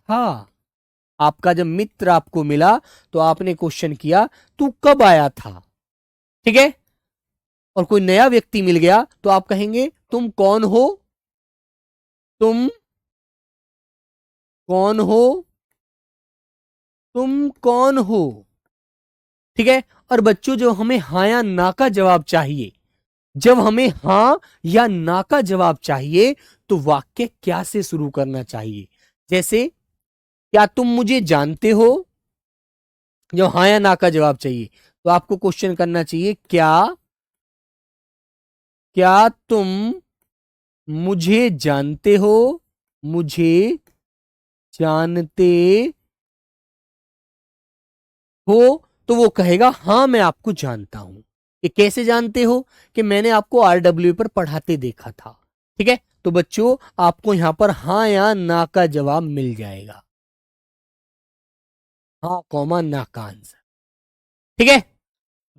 था। आपका जब मित्र आपको मिला तो आपने क्वेश्चन किया तू कब आया था, ठीक है। और कोई नया व्यक्ति मिल गया तो आप कहेंगे तुम कौन हो, तुम कौन हो, तुम कौन हो, ठीक है। और बच्चों जो हमें हाँ या ना का जवाब चाहिए, जब हमें हाँ या ना का जवाब चाहिए तो वाक्य क्या से शुरू करना चाहिए। जैसे क्या तुम मुझे जानते हो, जब हाँ या ना का जवाब चाहिए तो आपको क्वेश्चन करना चाहिए क्या, क्या तुम मुझे जानते हो, मुझे जानते हो, तो वो कहेगा हाँ मैं आपको जानता हूं। ये कैसे जानते हो, कि मैंने आपको आरडब्ल्यू पर पढ़ाते देखा था, ठीक है। तो बच्चों आपको यहां पर हाँ या ना का जवाब मिल जाएगा, हाँ कॉमा ना का आंसर, ठीक है।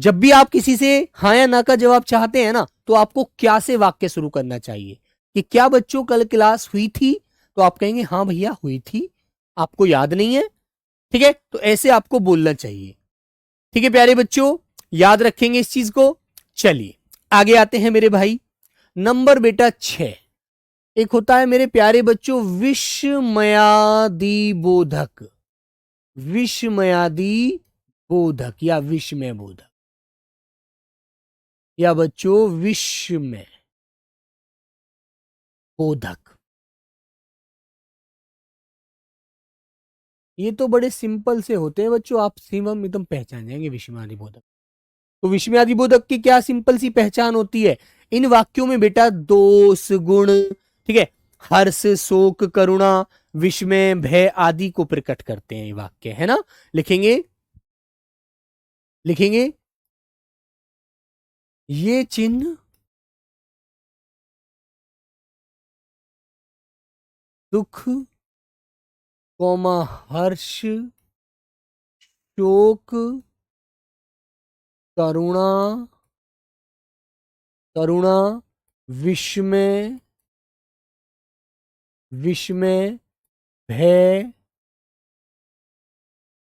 जब भी आप किसी से हाँ या ना का जवाब चाहते हैं ना तो आपको क्या से वाक्य शुरू करना चाहिए, कि क्या बच्चों कल क्लास हुई थी, तो आप कहेंगे हाँ भैया हुई थी, आपको याद नहीं है, ठीक है। तो ऐसे आपको बोलना चाहिए, ठीक है प्यारे बच्चों, याद रखेंगे इस चीज को। चलिए आगे आते हैं मेरे भाई, नंबर बेटा 6। एक होता है मेरे प्यारे बच्चों विस्मयादि बोधक, विस्मयादि बोधक या विस्मय बोधक, या बच्चों विस्मय बोधक। ये तो बड़े सिंपल से होते हैं बच्चों, आप सिमम एकदम पहचान जाएंगे विस्मयादि बोधक। तो विस्मयादि बोधक की क्या सिंपल सी पहचान होती है, इन वाक्यों में बेटा दोष गुण, ठीक है, हर्ष शोक करुणा विस्मय भय आदि को प्रकट करते हैं ये वाक्य, है ना। लिखेंगे, लिखेंगे ये चिन्ह दुख कौमा हर्ष शोक करुणा, करुणा विस्मय, विस्मय भय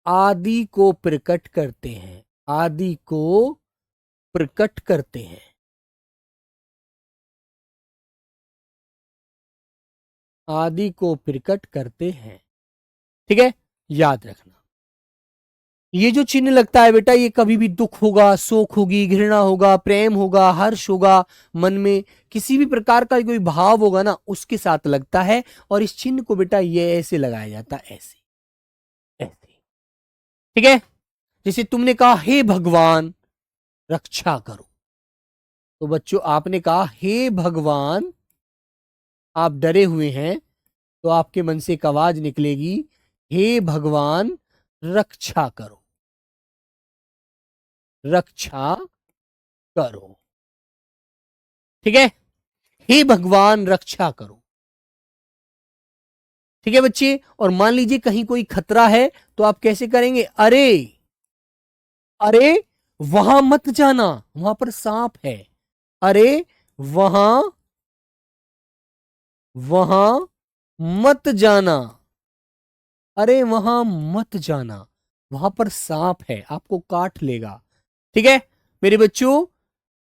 आदि को प्रकट करते हैं, आदि को प्रकट करते हैं, आदि को प्रकट करते हैं, ठीक है। याद रखना ये जो चिन्ह लगता है बेटा, ये कभी भी दुख होगा, शोक होगी, घृणा होगा, प्रेम होगा, हर्ष होगा, मन में किसी भी प्रकार का कोई भाव होगा ना उसके साथ लगता है। और इस चिन्ह को बेटा ये ऐसे लगाया जाता है, ऐसे ऐसे, ठीक है। जैसे तुमने कहा हे भगवान रक्षा करो, तो बच्चों आपने कहा हे भगवान, आप डरे हुए हैं तो आपके मन से एक आवाज निकलेगी हे भगवान रक्षा करो, रक्षा करो, ठीक है। हे भगवान रक्षा करो, ठीक है बच्चे। और मान लीजिए कहीं कोई खतरा है तो आप कैसे करेंगे, अरे, अरे वहां मत जाना, वहां पर सांप है, अरे वहां, वहां मत जाना, अरे वहां मत जाना, वहां पर सांप है, आपको काट लेगा। ठीक है मेरे बच्चों,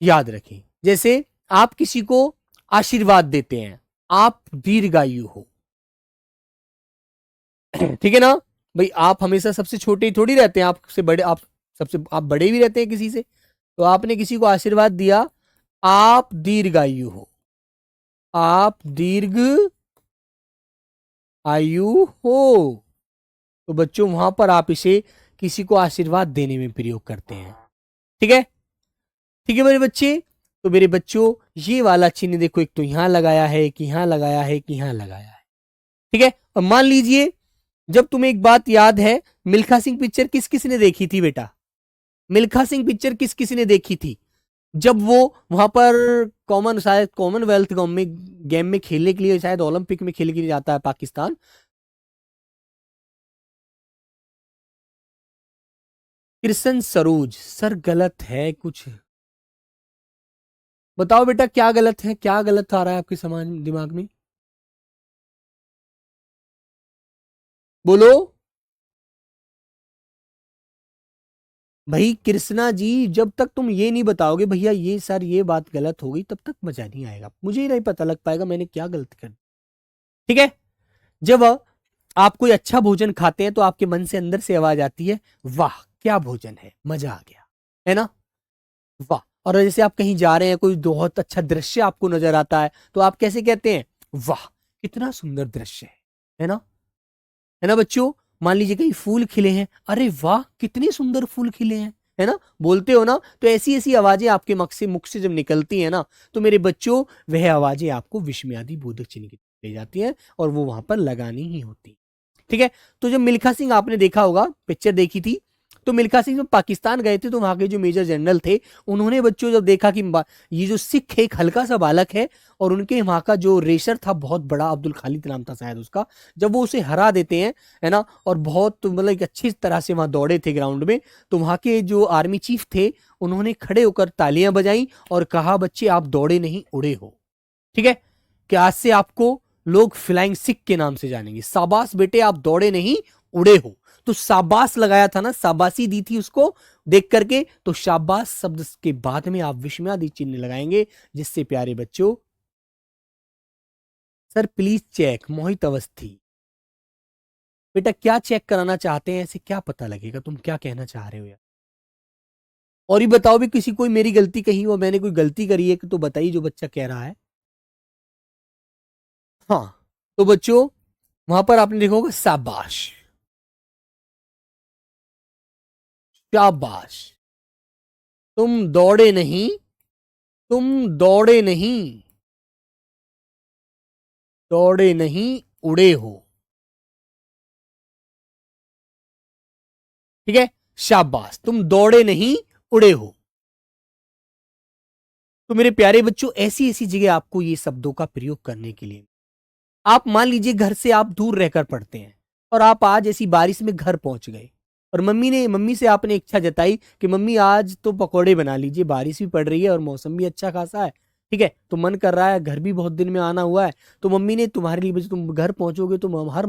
याद रखें। जैसे आप किसी को आशीर्वाद देते हैं, आप दीर्घायु हो, ठीक है ना भाई। आप हमेशा सबसे छोटे ही थोड़ी रहते हैं, आपसे बड़े, आप बड़े भी रहते हैं किसी से। तो आपने किसी को आशीर्वाद दिया, आप दीर्घायु हो, आप दीर्घ आयु हो। तो बच्चों वहां पर आप इसे किसी को आशीर्वाद देने में प्रयोग करते हैं। ठीक है, ठीक है मेरे बच्चे। तो मेरे बच्चों ये वाला चिन्ह देखो, एक तो यहां लगाया है, एक यहां लगाया है, एक यहां लगाया है। ठीक है, और मान लीजिए जब तुम्हें एक बात याद है, मिल्खा सिंह पिक्चर किस किस ने देखी थी बेटा? मिल्खा सिंह पिक्चर किस किस ने देखी थी? जब वो वहां पर शायद कॉमनवेल्थ गेम में खेलने के लिए, शायद ओलंपिक में खेलने के लिए जाता है पाकिस्तान। कृष्ण सरोज सर, गलत है कुछ। बताओ बेटा क्या गलत है, क्या गलत आ रहा है आपके समाज दिमाग में? बोलो भाई। कृष्णा जी, जब तक तुम ये नहीं बताओगे भैया ये सर ये बात गलत हो गई, तब तक मजा नहीं आएगा, मुझे ही नहीं पता लग पाएगा मैंने क्या गलती कर। ठीक है, जब आप कोई अच्छा भोजन खाते हैं तो आपके मन से अंदर से आवाज आती है, वाह क्या भोजन है, मजा आ गया, है ना? वाह। और जैसे आप कहीं जा रहे हैं, कोई बहुत अच्छा दृश्य आपको नजर आता है, तो आप कैसे कहते हैं? वाह कितना सुंदर दृश्य है ना? है ना बच्चों? मान लीजिए कहीं फूल खिले हैं, अरे वाह कितने सुंदर फूल खिले हैं, है ना? बोलते हो ना? तो ऐसी ऐसी आवाजें आपके मुख से जब निकलती है ना, तो मेरे बच्चों वह आवाजें आपको विस्मयादि बोधक चिन्ह की तरफ ले जाती है, और वो वहां पर लगानी ही होती। ठीक है, तो जब मिल्खा सिंह आपने देखा होगा, पिक्चर देखी थी, तो मिल्खा सिंह जब पाकिस्तान गए थे तो वहां के जो मेजर जनरल थे, उन्होंने बच्चों जब देखा कि ये जो सिख है एक हल्का सा बालक है, और उनके वहां का जो रेसर था बहुत बड़ा, अब्दुल खालिद नाम था शायद उसका, जब वो उसे हरा देते हैं, है ना, और बहुत मतलब एक अच्छी तरह से वहां दौड़े थे ग्राउंड में, तो वहां के जो आर्मी चीफ थे, उन्होंने खड़े होकर तालियां बजाई और कहा बच्चे आप दौड़े नहीं उड़े हो। ठीक है, कि आज से आपको लोग फ्लाइंग सिख के नाम से जानेंगे, शाबाश बेटे आप दौड़े नहीं उड़े हो। तो शाबाश लगाया था ना, शाबाशी दी थी उसको देख करके, तो शाबाश शब्द के बाद में आप विस्मयादि चिन्ह लगाएंगे, जिससे प्यारे बच्चों। सर प्लीज चेक, मोहित अवस्थी बेटा क्या चेक कराना चाहते हैं, ऐसे क्या पता लगेगा, तुम क्या कहना चाह रहे हो यार? और ये बताओ भी, किसी कोई मेरी गलती कही हो, मैंने कोई गलती करी है कि तो बताइए जो बच्चा कह रहा है। हाँ, तो बच्चों वहां पर आपने देखा होगा शाबाश, शाबाश, तुम दौड़े नहीं, तुम दौड़े नहीं, दौड़े नहीं उड़े हो। ठीक है, शाबाश तुम दौड़े नहीं उड़े हो। तो मेरे प्यारे बच्चों ऐसी ऐसी जगह आपको ये शब्दों का प्रयोग करने के लिए, आप मान लीजिए घर से आप दूर रहकर पढ़ते हैं, और आप आज ऐसी बारिश में घर पहुंच गए, और मम्मी से आपने इच्छा जताई कि मम्मी आज तो पकौड़े बना लीजिए, बारिश भी पड़ रही है और मौसम भी अच्छा खासा है, ठीक है, तो मन कर रहा है, घर भी बहुत दिन में आना हुआ है, तो मम्मी ने तुम्हारे लिए, तुम घर पहुंचोगे तो हर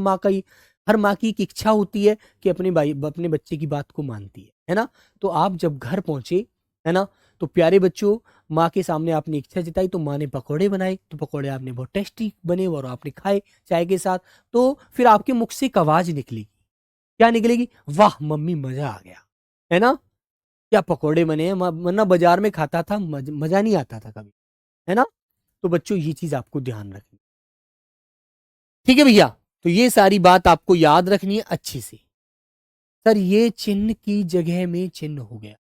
माँ की एक इच्छा होती है कि अपने बच्चे की बात को मानती है ना? तो आप जब घर पहुंचे, है ना, तो प्यारे बच्चों माँ के सामने आपने इच्छा जताई, तो माँ ने पकौड़े बनाए, तो पकौड़े आपने बहुत टेस्टी बने और आपने खाए चाय के साथ। तो फिर आपके मुख से एक आवाज निकलेगी, क्या निकलेगी? वाह मम्मी मजा आ गया, है ना? क्या पकौड़े बने हैं, वरना बाजार में खाता था, मजा नहीं आता था कभी, है ना? तो बच्चों ये चीज आपको ध्यान रखनी, ठीक है भैया? तो ये सारी बात आपको याद रखनी है अच्छे से। सर ये चिन्ह की जगह में चिन्ह हो गया,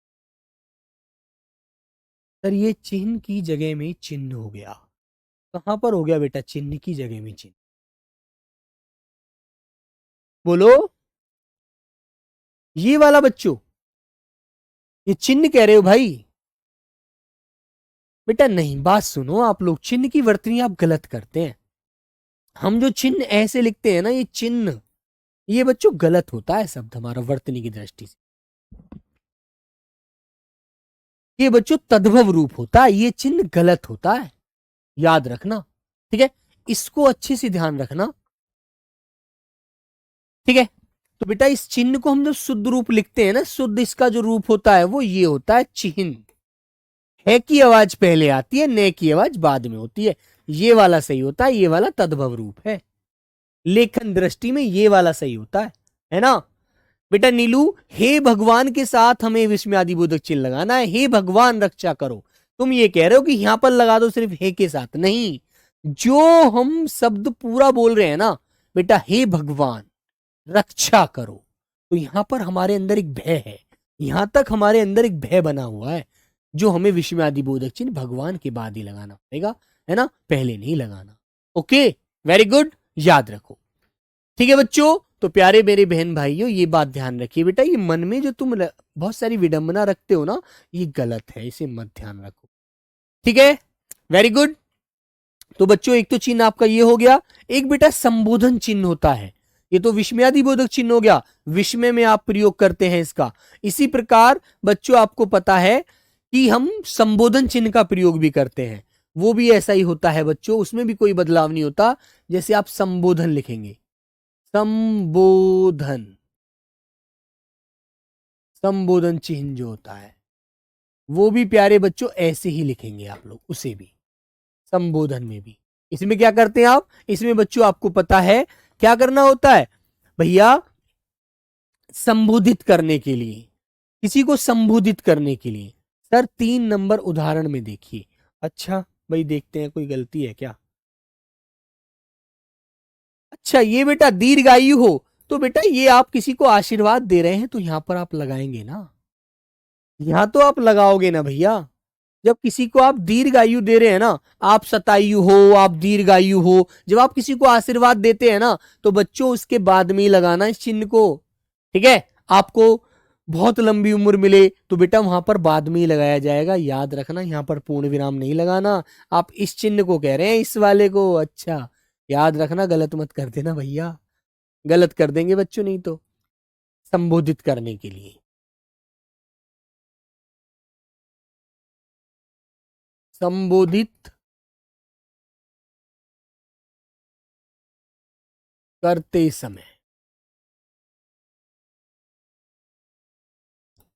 सर ये चिन्ह की जगह में चिन्ह हो गया। कहां पर हो गया बेटा चिन्ह की जगह में चिन्ह? बोलो। ये वाला बच्चों, ये चिन्ह कह रहे हो भाई? बेटा नहीं, बात सुनो, आप लोग चिन्ह की वर्तनी आप गलत करते हैं। हम जो चिन्ह ऐसे लिखते हैं ना, ये चिन्ह, ये बच्चों गलत होता है शब्द हमारा वर्तनी की दृष्टि से। ये बच्चों तद्भव रूप होता है, ये चिन्ह गलत होता है, याद रखना, ठीक है? इसको अच्छे से ध्यान रखना, ठीक है? तो बेटा इस चिन्ह को हम जब शुद्ध रूप लिखते हैं ना, शुद्ध इसका जो रूप होता है वो ये होता है चिन्ह। है की आवाज पहले आती है, ने की आवाज बाद में होती है। ये वाला सही होता है, ये वाला तद्भव रूप है। लेखन दृष्टि में ये वाला सही होता है ना। बेटा नीलू, हे भगवान के साथ हमें विस्मयादि बोधक चिन्ह लगाना है। हे भगवान रक्षा करो, तुम ये कह रहे हो कि यहां पर लगा दो सिर्फ हे के साथ? नहीं, जो हम शब्द पूरा बोल रहे हैं ना बेटा, हे भगवान रक्षा करो, तो यहां पर हमारे अंदर एक भय है। यहां तक हमारे अंदर एक भय बना हुआ है, जो हमें विस्मयादि बोधक चिन्ह भगवान के बाद ही लगाना पड़ेगा, है ना, पहले नहीं लगाना। ओके, वेरी गुड, याद रखो। ठीक है बच्चों, तो प्यारे मेरे बहन भाइयों, ये बात ध्यान रखिए बेटा, ये मन में जो तुम बहुत सारी विडंबना रखते हो ना, ये गलत है, इसे मत ध्यान रखो। ठीक है, वेरी गुड। तो बच्चों एक तो चिन्ह आपका ये हो गया। एक बेटा संबोधन चिन्ह होता है, ये तो विस्मयादि बोधक चिन्ह हो गया, विस्मय में आप प्रयोग करते हैं इसका। इसी प्रकार बच्चों आपको पता है कि हम संबोधन चिन्ह का प्रयोग भी करते हैं, वो भी ऐसा ही होता है बच्चों, उसमें भी कोई बदलाव नहीं होता। जैसे आप संबोधन लिखेंगे, संबोधन, संबोधन चिन्ह जो होता है वो भी प्यारे बच्चों ऐसे ही लिखेंगे आप लोग, उसे भी संबोधन में भी। इसमें क्या करते हैं आप, इसमें बच्चों आपको पता है क्या करना होता है भैया, संबोधित करने के लिए, किसी को संबोधित करने के लिए। सर 3 नंबर उदाहरण में देखिए। अच्छा भाई, देखते हैं कोई गलती है क्या। अच्छा ये बेटा दीर्घायु हो, तो बेटा ये आप किसी को आशीर्वाद दे रहे हैं तो यहां पर आप लगाएंगे ना, यहां तो आप लगाओगे ना भैया। जब किसी को आप दीर्घायु दे रहे हैं ना, आप शतायु हो, आप दीर्घायु हो, जब आप किसी को आशीर्वाद देते हैं ना, तो बच्चों उसके बाद में ही लगाना इस चिन्ह को। ठीक है, आपको बहुत लंबी उम्र मिले तो बेटा वहां पर बाद में ही लगाया जाएगा, याद रखना, यहां पर पूर्ण विराम नहीं लगाना। आप इस चिन्ह को कह रहे हैं, इस वाले को, अच्छा याद रखना, गलत मत कर देना भैया, गलत कर देंगे बच्चों नहीं तो। संबोधित करने के लिए, संबोधित करते समय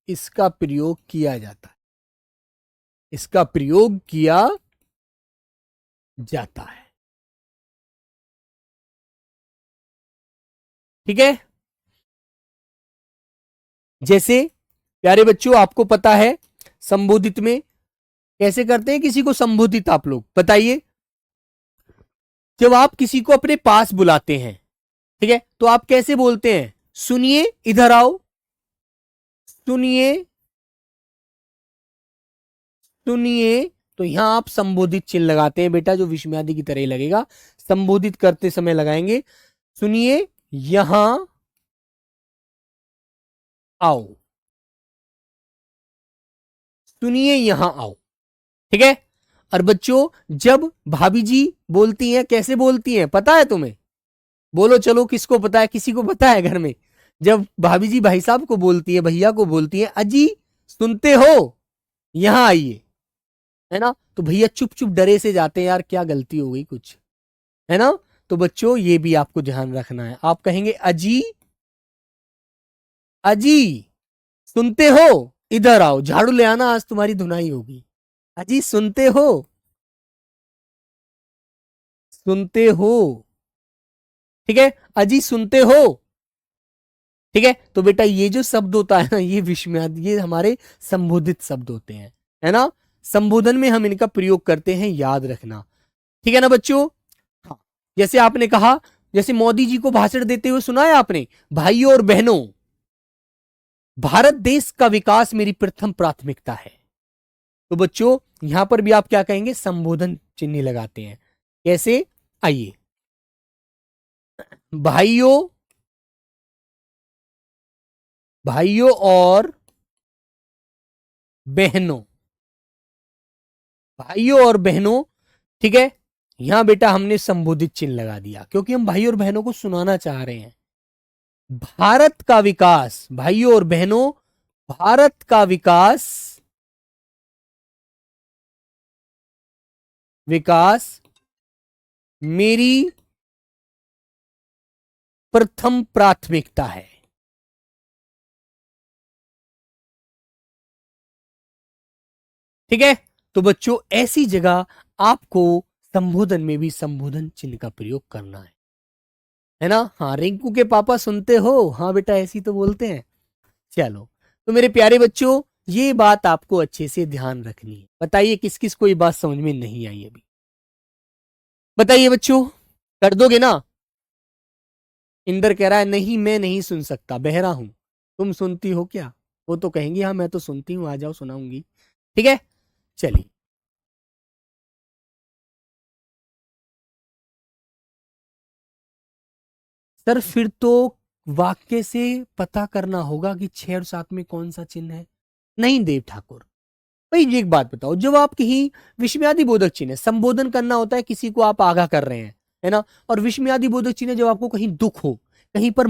इसका प्रयोग किया जाता है, इसका प्रयोग किया जाता है। ठीक है, जैसे प्यारे बच्चों आपको पता है संबोधित में कैसे करते हैं किसी को संबोधित, आप लोग बताइए। जब आप किसी को अपने पास बुलाते हैं, ठीक है, तो आप कैसे बोलते हैं, सुनिए इधर आओ, सुनिए, सुनिए। तो यहां आप संबोधित चिन्ह लगाते हैं बेटा, जो विस्मयादि की तरह लगेगा, संबोधित करते समय लगाएंगे, सुनिए यहां आओ, सुनिए यहां आओ। ठीक है, और बच्चों जब भाभी जी बोलती हैं, कैसे बोलती हैं पता है तुम्हें? बोलो चलो, किसको पता है, किसी को पता है घर में? जब भाभी जी भाई साहब को बोलती है, भैया को बोलती है, अजी सुनते हो यहां आइए, है ना, तो भैया चुप चुप डरे से जाते हैं, यार क्या गलती हो गई कुछ, है ना। तो बच्चों ये भी आपको ध्यान रखना है, आप कहेंगे अजी, अजी सुनते हो इधर आओ, झाड़ू ले आना, आज तुम्हारी धुनाई होगी। अजी सुनते हो, सुनते हो, ठीक है, अजी सुनते हो। ठीक है, तो बेटा ये जो शब्द होता है ना, ये विस्मयाद, ये हमारे संबोधित शब्द होते हैं, है ना, संबोधन में हम इनका प्रयोग करते हैं, याद रखना। ठीक है ना बच्चों। हाँ, जैसे आपने कहा, जैसे मोदी जी को भाषण देते हुए सुना है आपने, भाइयों और बहनों, भारत देश का विकास मेरी प्रथम प्राथमिकता है। तो बच्चों यहां पर भी आप क्या कहेंगे, संबोधन चिन्ह लगाते हैं। कैसे, आइए, भाइयों, भाइयों और बहनों, भाइयों और बहनों, ठीक है, यहां बेटा हमने संबोधित चिन्ह लगा दिया, क्योंकि हम भाइयों और बहनों को सुनाना चाह रहे हैं। भारत का विकास, भाइयों और बहनों, भारत का विकास, विकास मेरी प्रथम प्राथमिकता है। ठीक है। तो बच्चों ऐसी जगह आपको संबोधन में भी संबोधन चिन्ह का प्रयोग करना है ना। हाँ रिंकू के पापा सुनते हो, हाँ बेटा ऐसी तो बोलते हैं। चलो तो मेरे प्यारे बच्चों ये बात आपको अच्छे से ध्यान रखनी है। बताइए किस किस को ये बात समझ में नहीं आई अभी, बताइए बच्चों, कर दोगे ना। इंदर कह रहा है नहीं मैं नहीं सुन सकता, बहरा हूं। तुम सुनती हो क्या? वो तो कहेंगी हाँ मैं तो सुनती हूँ, आ जाओ सुनाऊंगी। ठीक है चलिए। सर फिर तो वाक्य से पता करना होगा कि 6 और 7 में कौन सा चिन्ह है। नहीं देव ठाकुर, भाई ये एक बात बताओ, जब आप कहीं विस्मयादि बोधक चिन्ह है, संबोधन करना होता है किसी को, आप आगाह कर रहे हैं है ना। और विस्मयादि बोधक चिन्ह जब आपको कहीं दुख हो, कहीं पर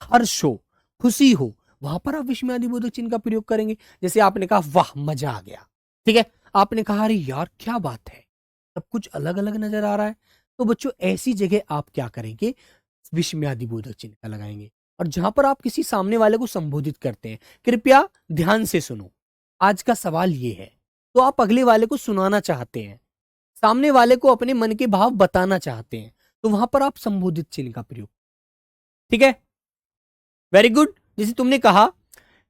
हर्ष हो, खुशी हो, वहां पर आप विस्मयादि बोधक चिन्ह का प्रयोग करेंगे। जैसे आपने कहा वाह मजा आ गया, ठीक है। आपने कहा अरे यार क्या बात है, सब कुछ अलग अलग नजर आ रहा है। तो बच्चों ऐसी जगह आप क्या करेंगे, विस्मयादि बोधक चिन्ह का लगाएंगे। और जहां पर आप किसी सामने वाले को संबोधित करते हैं, कृपया ध्यान से सुनो, आज का सवाल ये है। तो आप अगले वाले को सुनाना चाहते हैं, सामने वाले को अपने मन के भाव बताना चाहते हैं, तो वहां पर आप संबोधित चिन्ह का प्रयोग, ठीक है। Very good. जैसे तुमने कहा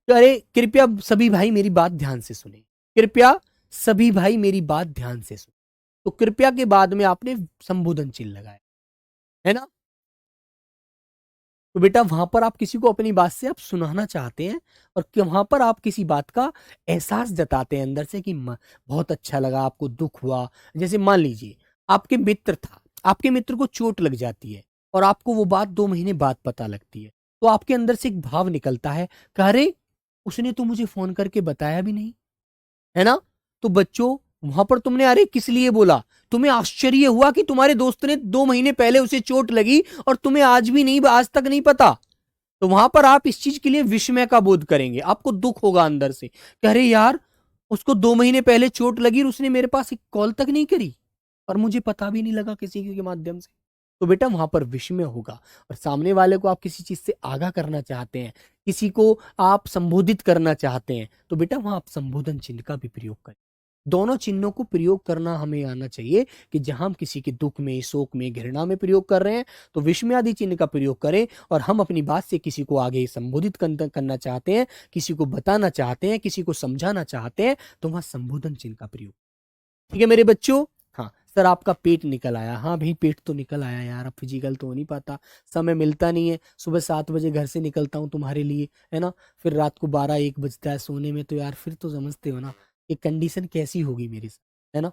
तो अरे कृपया सभी भाई मेरी बात ध्यान से सुने, कृपया सभी भाई मेरी बात ध्यान से सुने, तो कृपया के बाद में आपने संबोधन चिन्ह लगाया है ना। तो बेटा वहां पर आप किसी को अपनी बात से आप सुनाना चाहते हैं, और वहां पर आप किसी बात का एहसास जताते हैं अंदर से कि बहुत अच्छा लगा, आपको दुख हुआ। जैसे मान लीजिए आपके मित्र था, आपके मित्र को चोट लग जाती है और आपको वो बात 2 महीने बाद पता लगती है, तो आपके अंदर से एक भाव निकलता है कि अरे उसने तो मुझे फोन करके बताया भी नहीं, है ना। तो बच्चों वहां पर तुमने अरे किस लिए बोला, तुम्हें आश्चर्य हुआ कि तुम्हारे दोस्त ने 2 महीने पहले उसे चोट लगी और तुम्हें आज भी नहीं, आज तक नहीं पता। तो वहां पर आप इस चीज के लिए विस्मय का बोध करेंगे, आपको दुख होगा अंदर से कि अरे यार उसको 2 महीने पहले चोट लगी और उसने मेरे पास एक कॉल तक नहीं करी और मुझे पता भी नहीं लगा किसी के माध्यम से। तो बेटा वहां पर विस्मय होगा। और सामने वाले को आप किसी चीज से आगाह करना चाहते हैं, किसी को आप संबोधित करना चाहते हैं, तो बेटा वहां आप संबोधन चिन्ह का भी प्रयोग करें। दोनों चिन्हों को प्रयोग करना हमें आना चाहिए कि जहां हम किसी के दुख में, शोक में, घृणा में प्रयोग कर रहे हैं तो विस्मय आदि चिन्ह का प्रयोग करें। और हम अपनी बात से किसी को आगे संबोधित करना चाहते हैं, किसी को बताना चाहते हैं, किसी को समझाना चाहते हैं, तो वहां संबोधन चिन्ह का प्रयोग। ठीक है मेरे बच्चों। हाँ सर आपका पेट निकल आया, हाँ भाई पेट तो निकल आया यार, अब फिजिकल तो हो नहीं पाता, समय मिलता नहीं है। सुबह 7 बजे घर से निकलता हूँ तुम्हारे लिए, है ना, फिर रात को 12-1 बजता है सोने में, तो यार फिर तो समझते हो ना ये कंडीशन कैसी होगी मेरी, है ना,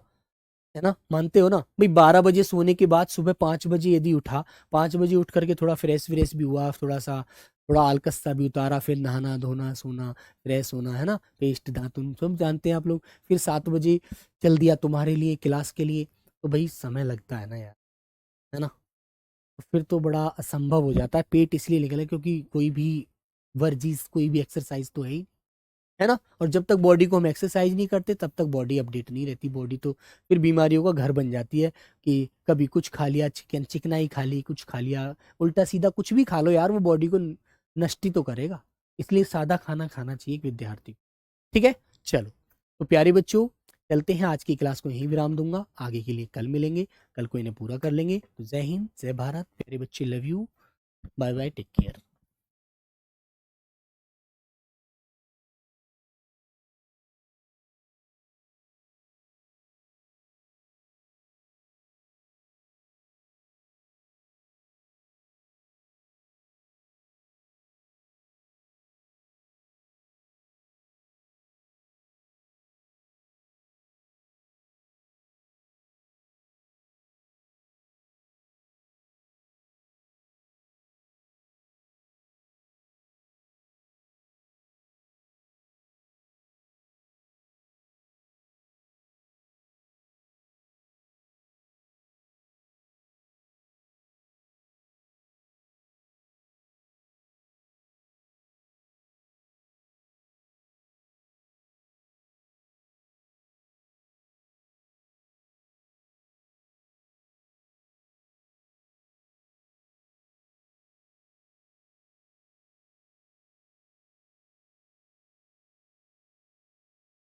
है ना, मानते हो ना भाई। 12 बजे सोने के बाद सुबह 5 बजे यदि उठा, 5 बजे उठ करके थोड़ा फ्रेश व्रेश भी हुआ, थोड़ा आलकस सा भी उतारा, फिर नहाना धोना सोना, फ्रेश होना, है ना, पेस्ट दातुन सब जानते हैं आप लोग, फिर 7 बजे चल दिया तुम्हारे लिए क्लास के लिए। तो भाई समय लगता है ना यार, है ना। तो फिर तो बड़ा असंभव हो जाता है। पेट इसलिए निकला क्योंकि कोई भी वर्जिश, कोई भी एक्सरसाइज तो है ना। और जब तक बॉडी को हम एक्सरसाइज नहीं करते तब तक बॉडी अपडेट नहीं रहती, बॉडी तो फिर बीमारियों का घर बन जाती है कि कभी कुछ खा लिया, चिकनाई खा ली, कुछ खा लिया, उल्टा सीधा कुछ भी खा लो यार, वो बॉडी को नष्ट ही तो करेगा। इसलिए सादा खाना खाना चाहिए एक विद्यार्थी को। ठीक है चलो तो प्यारे बच्चों चलते हैं, आज की क्लास को यहीं विराम दूंगा, आगे के लिए कल मिलेंगे, कल को इन्हें पूरा कर लेंगे। तो जय हिंद, जय भारत, प्यारे बच्चे, love you, bye bye, take care.